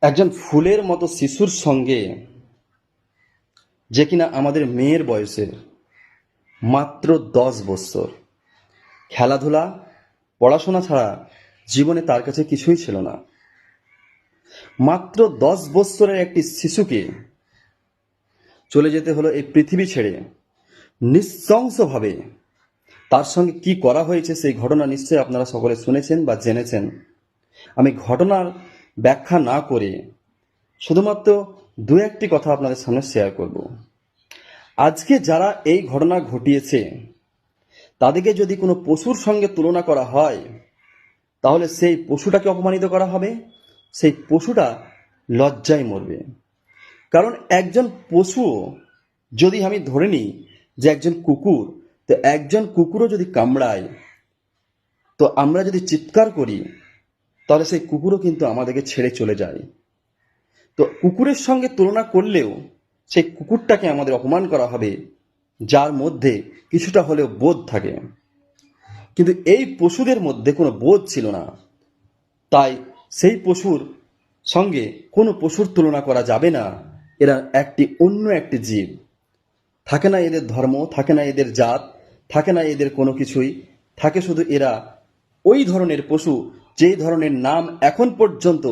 একজন ফুলের মতো শিশুর সঙ্গে, যে কিনা আমাদের মেয়ের বয়সের, মাত্র 10 বছর, খেলাধুলা পড়াশোনা ছাড়া জীবনে তার কাছে কিছুই ছিল না। মাত্র 10 বছরের একটি শিশুকে চলে যেতে হলো এই পৃথিবী ছেড়ে। নৃশংসভাবে তার সঙ্গে কি করা হয়েছে সেই ঘটনা নিশ্চয়ই আপনারা সকলে শুনেছেন বা জেনেছেন। আমি ঘটনার ব্যাখ্যা না করে শুধুমাত্র দু একটি কথা আপনাদের সামনে শেয়ার করব। আজকে যারা এই ঘটনা ঘটিয়েছে তাদেরকে যদি কোনো পশুর সঙ্গে তুলনা করা হয়, তাহলে সেই পশুটাকে অপমানিত করা হবে, সেই পশুটা লজ্জায় মরবে। কারণ একজন পশুও, যদি আমি ধরে নিই যে একজন কুকুর, তো একজন কুকুরও যদি কামড়ায়, তো আমরা যদি চিৎকার করি, তাহলে সেই কুকুরও কিন্তু আমাদেরকে ছেড়ে চলে যায়। তো কুকুরের সঙ্গে তুলনা করলেও সেই কুকুরটাকে আমাদের অপমান করা হবে, যার মধ্যে কিছুটা হলেও বোধ থাকে। কিন্তু এই পশুদের মধ্যে কোনো বোধ ছিল না, তাই সেই পশুর সঙ্গে কোনো পশুর তুলনা করা যাবে না। এরা অন্য একটি জীব। থাকে না এদের ধর্ম, থাকে না এদের জাত, থাকে না এদের কোনো কিছুই, থাকে শুধু এরা ওই ধরনের পশু যেই ধরনের নাম এখন পর্যন্ত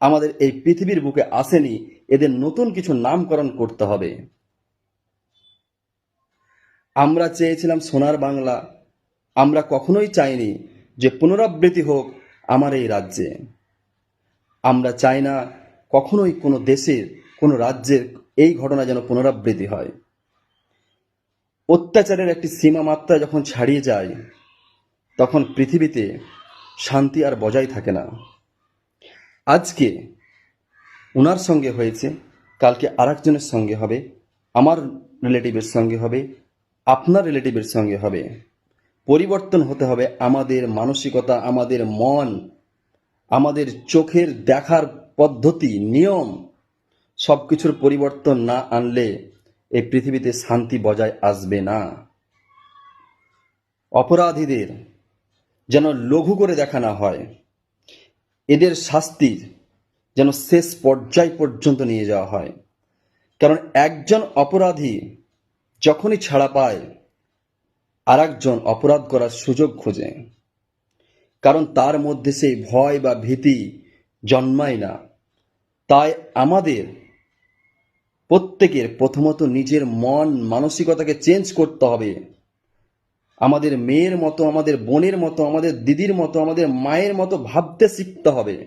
আমাদের এই পৃথিবীর বুকে আসেনি। এদের নতুন কিছু নামকরণ করতে হবে। আমরা চেয়েছিলাম সোনার বাংলা। আমরা কখনোই চাইনি যে পুনরাবৃত্তি হোক আমার এই রাজ্যে। আমরা চাই না কখনোই কোনো দেশের, কোনো রাজ্যের এই ঘটনা যেন পুনরাবৃত্তি হয়। অত্যাচারের একটি সীমা মাত্রা যখন ছাড়িয়ে যায়, তখন পৃথিবীতে শান্তি আর বজায় থাকে না। আজকে ওনার সঙ্গে হয়েছে, কালকে আরেকজনের সঙ্গে হবে, আমার রিলেটিভের সঙ্গে হবে, আপনার রিলেটিভের সঙ্গে হবে। পরিবর্তন হতে হবে আমাদের মানসিকতা, আমাদের মন, আমাদের চোখের দেখার পদ্ধতি, নিয়ম, সবকিছুর পরিবর্তন না আনলে এই পৃথিবীতে শান্তি বজায় আসবে না। অপরাধীদের যেন লঘু করে দেখা না হয়, এদের শাস্তির যেন শেষ পর্যায় পর্যন্ত নিয়ে যাওয়া হয়। কারণ একজন অপরাধী যখনই ছাড়া পায়, আর একজন অপরাধ করার সুযোগ খোঁজে। কারণ তার মধ্যে সেই ভয় বা ভীতি জন্মায় না। তাই আমাদের প্রত্যেকের প্রথমত নিজের মন মানসিকতাকে চেঞ্জ করতে হবে। আমাদের মেয়ের মতো, আমাদের বোনের মতো, আমাদের দিদির মতো, আমাদের মায়ের মতো ভাবতে শিখতে হবে।